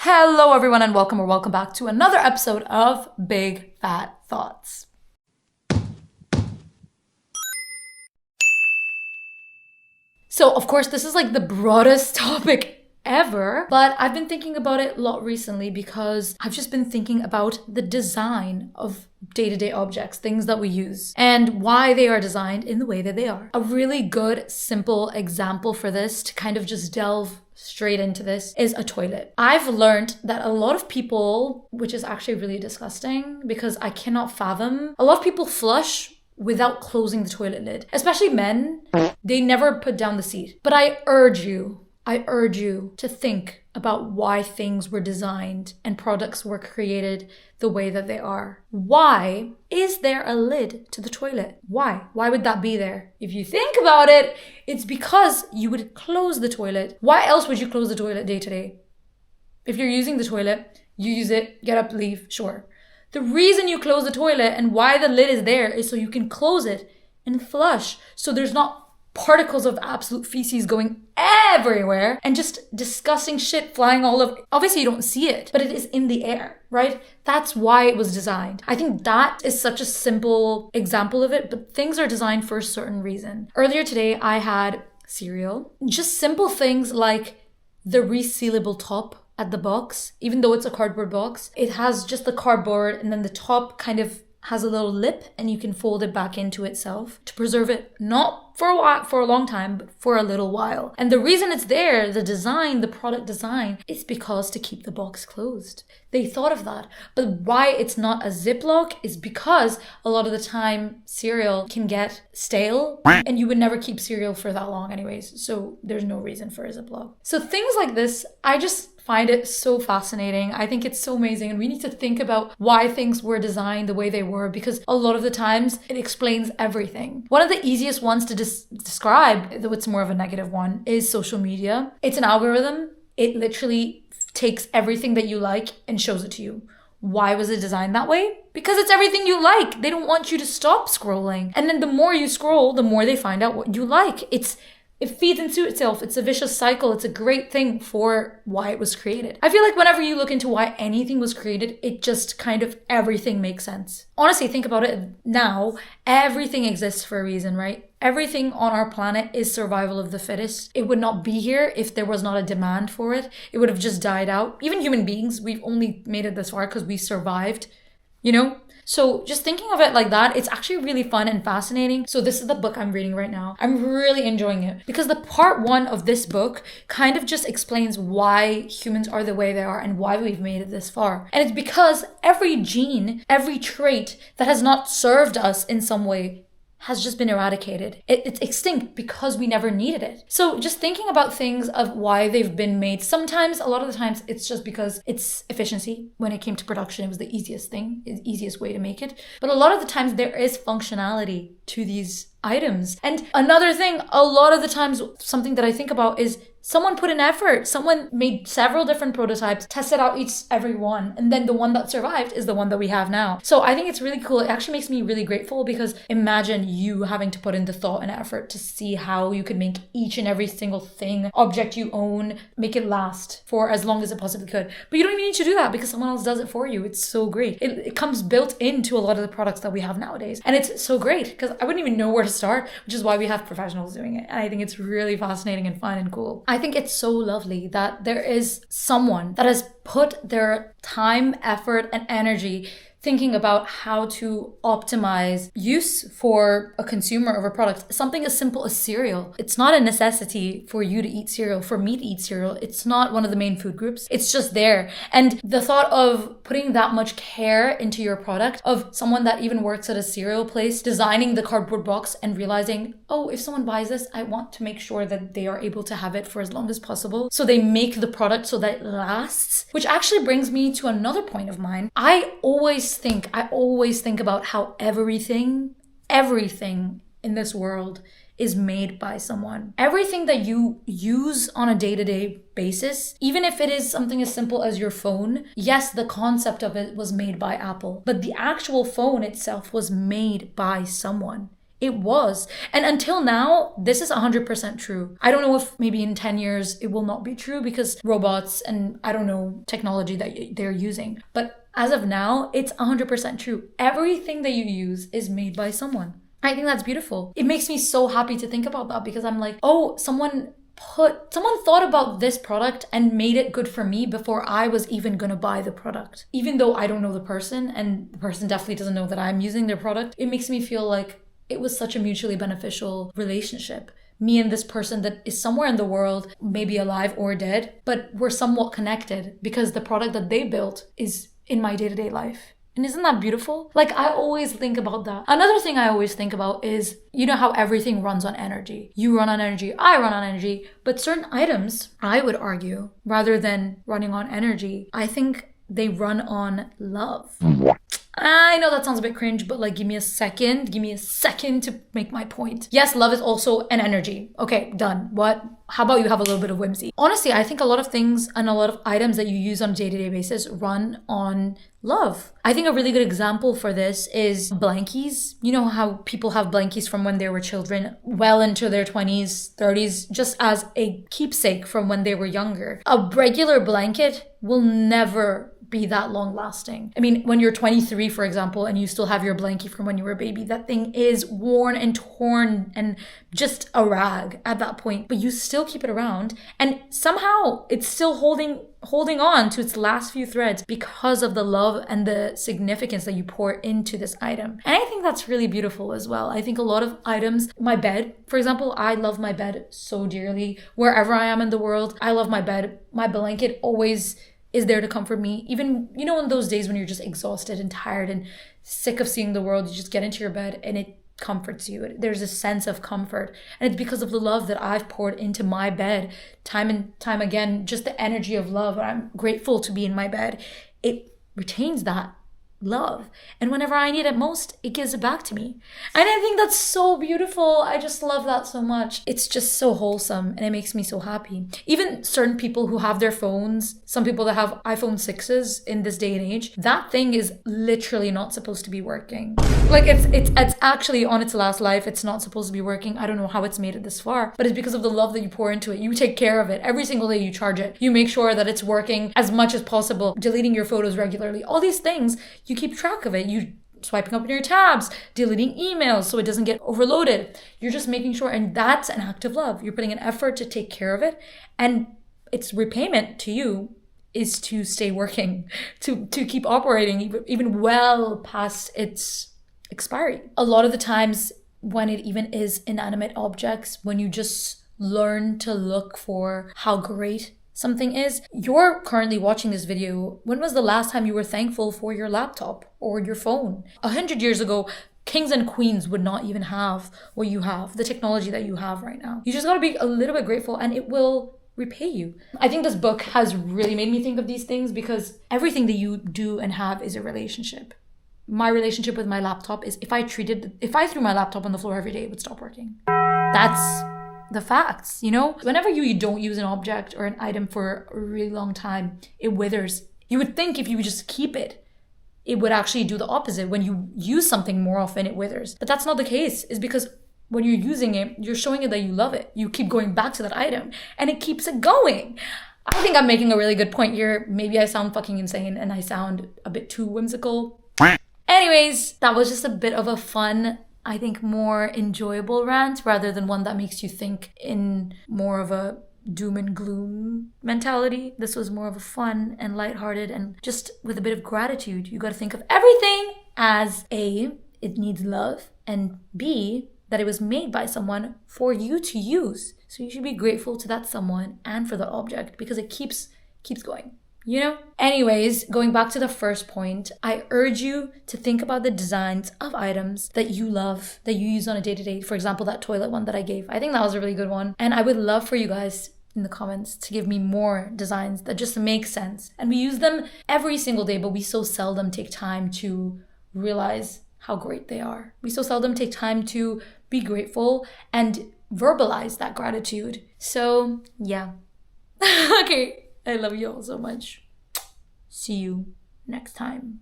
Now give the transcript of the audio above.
Hello everyone and welcome back to another episode of Big Fat Thoughts. So of course this is like the broadest topic ever, but I've been thinking about it a lot recently because I've just been thinking about the design of day-to-day objects, things that we use, and why they are designed in the way that they are. A really good, simple example for this to kind of just delve straight into this is a toilet. I've learned that a lot of people, which is actually really disgusting because I cannot fathom, a lot of people flush without closing the toilet lid, especially men. They never put down the seat. But I urge you to think about why things were designed and products were created the way that they are. Why is there a lid to the toilet? Why? Why would that be there? If you think about it, it's because you would close the toilet. Why else would you close the toilet day to day? If you're using the toilet, you use it, get up, leave, sure. The reason you close the toilet and why the lid is there is so you can close it and flush. So there's not particles of absolute feces going everywhere and just disgusting shit flying all over. Obviously you don't see it, but it is in the air, right? That's why it was designed. I think that is such a simple example of it, but things are designed for a certain reason. Earlier today, I had cereal. Just simple things like the resealable top at the box, even though it's a cardboard box, it has just the cardboard and then the top kind of has a little lip and you can fold it back into itself to preserve it, not for a while, for a long time, but for a little while. And the reason it's there, the design, the product design, is because to keep the box closed. They thought of that. But why it's not a Ziploc is because a lot of the time cereal can get stale and you would never keep cereal for that long anyways. So there's no reason for a Ziploc. So things like this, I just find it so fascinating. I think it's so amazing. And we need to think about why things were designed the way they were, because a lot of the times it explains everything. One of the easiest ones to describe, though it's more of a negative one, is social media. It's an algorithm. It literally takes everything that you like and shows it to you. Why was it designed that way? Because it's everything you like. They don't want you to stop scrolling. And then the more you scroll, the more they find out what you like. It feeds into itself. It's a vicious cycle. It's a great thing for why it was created. I feel like whenever you look into why anything was created, it just kind of everything makes sense. Honestly, think about it now. Everything exists for a reason, right? Everything on our planet is survival of the fittest. It would not be here if there was not a demand for it. It would have just died out. Even human beings, we've only made it this far because we survived, you know? So just thinking of it like that, it's actually really fun and fascinating. So this is the book I'm reading right now. I'm really enjoying it because the part one of this book kind of just explains why humans are the way they are and why we've made it this far. And it's because every gene, every trait that has not served us in some way has just been eradicated. It's extinct because we never needed it. So just thinking about things of why they've been made, sometimes, a lot of the times, it's just because it's efficiency. When it came to production, it was the easiest thing, the easiest way to make it. But a lot of the times there is functionality to these items. And another thing, a lot of the times, something that I think about is someone put in effort. Someone made several different prototypes, tested out every one, and then the one that survived is the one that we have now. So I think it's really cool. It actually makes me really grateful because imagine you having to put in the thought and effort to see how you could make each and every single thing, object you own, make it last for as long as it possibly could. But you don't even need to do that because someone else does it for you. It's so great. It comes built into a lot of the products that we have nowadays. And it's so great because I wouldn't even know where to start, which is why we have professionals doing it. And I think it's really fascinating and fun and cool. I think it's so lovely that there is someone that has put their time, effort, and energy thinking about how to optimize use for a consumer of a product. Something as simple as cereal. It's not a necessity for you to eat cereal, for me to eat cereal. It's not one of the main food groups. It's just there. And the thought of putting that much care into your product, of someone that even works at a cereal place, designing the cardboard box and realizing, oh, if someone buys this, I want to make sure that they are able to have it for as long as possible. So they make the product so that it lasts, which actually brings me to another point of mine. I always think about how everything in this world is made by someone. Everything that you use on a day-to-day basis, even if it is something as simple as your phone, yes, the concept of it was made by Apple, but the actual phone itself was made by someone. It was. And until now, this is 100% true. I don't know if maybe in 10 years it will not be true because robots and I don't know, technology that they're using. But as of now, it's 100% true. Everything that you use is made by someone. I think that's beautiful. It makes me so happy to think about that because I'm like, oh, someone thought about this product and made it good for me before I was even gonna buy the product. Even though I don't know the person and the person definitely doesn't know that I'm using their product, it makes me feel like it was such a mutually beneficial relationship. Me and this person that is somewhere in the world, maybe alive or dead, but we're somewhat connected because the product that they built is in my day-to-day life. And isn't that beautiful? Like, I always think about that. Another thing I always think about is, you know how everything runs on energy. You run on energy, I run on energy. But certain items, I would argue, rather than running on energy, I think they run on love. I know that sounds a bit cringe, but like, give me a second to make my point. Yes, love is also an energy. Okay, done. What? How about you have a little bit of whimsy? Honestly, I think a lot of things and a lot of items that you use on a day-to-day basis run on love. I think a really good example for this is blankies. You know how people have blankies from when they were children, well into their 20s, 30s, just as a keepsake from when they were younger. A regular blanket will never be that long lasting. I mean, when you're 23, for example, and you still have your blankie from when you were a baby, that thing is worn and torn and just a rag at that point, but you still keep it around and somehow it's still holding on to its last few threads because of the love and the significance that you pour into this item. And I think that's really beautiful as well. I think a lot of items, my bed, for example, I love my bed so dearly. Wherever I am in the world, I love my bed. My blanket always is there to comfort me. Even, you know, in those days when you're just exhausted and tired and sick of seeing the world, you just get into your bed and it comforts you. There's a sense of comfort. And it's because of the love that I've poured into my bed time and time again, just the energy of love. I'm grateful to be in my bed. It retains that love. And whenever I need it most, it gives it back to me. And I think that's so beautiful. I just love that so much. It's just so wholesome and it makes me so happy. Even certain people who have their phones, some people that have iPhone 6s in this day and age, that thing is literally not supposed to be working. Like it's actually on its last life. It's not supposed to be working. I don't know how it's made it this far, but it's because of the love that you pour into it. You take care of it. Every single day you charge it. You make sure that it's working as much as possible, deleting your photos regularly. All these things, you keep track of it. You swiping up in your tabs, deleting emails so it doesn't get overloaded. You're just making sure, and that's an act of love. You're putting an effort to take care of it, and its repayment to you is to stay working, to keep operating even well past its expiry. A lot of the times when it even is inanimate objects, when you just learn to look for how great something is. You're currently watching this video. When was the last time you were thankful for your laptop or your phone? 100 years ago, kings and queens would not even have what you have, the technology that you have right now. You just gotta be a little bit grateful and it will repay you. I think this book has really made me think of these things because everything that you do and have is a relationship. My relationship with my laptop is if I threw my laptop on the floor every day, it would stop working. That's the facts, you know? Whenever you don't use an object or an item for a really long time, it withers. You would think if you just keep it, it would actually do the opposite. When you use something more often, it withers. But that's not the case. It's because when you're using it, you're showing it that you love it. You keep going back to that item and it keeps it going. I think I'm making a really good point here. Maybe I sound fucking insane and I sound a bit too whimsical. Anyways, that was just a bit of a fun, I think more enjoyable rant rather than one that makes you think in more of a doom and gloom mentality. This was more of a fun and lighthearted and just with a bit of gratitude. You got to think of everything as A, it needs love, and B, that it was made by someone for you to use. So you should be grateful to that someone and for the object because it keeps going. You know? Anyways, going back to the first point, I urge you to think about the designs of items that you love, that you use on a day-to-day. For example, that toilet one that I gave. I think that was a really good one. And I would love for you guys in the comments to give me more designs that just make sense. And we use them every single day, but we so seldom take time to realize how great they are. We so seldom take time to be grateful and verbalize that gratitude. So, yeah. Okay. I love you all so much. See you next time.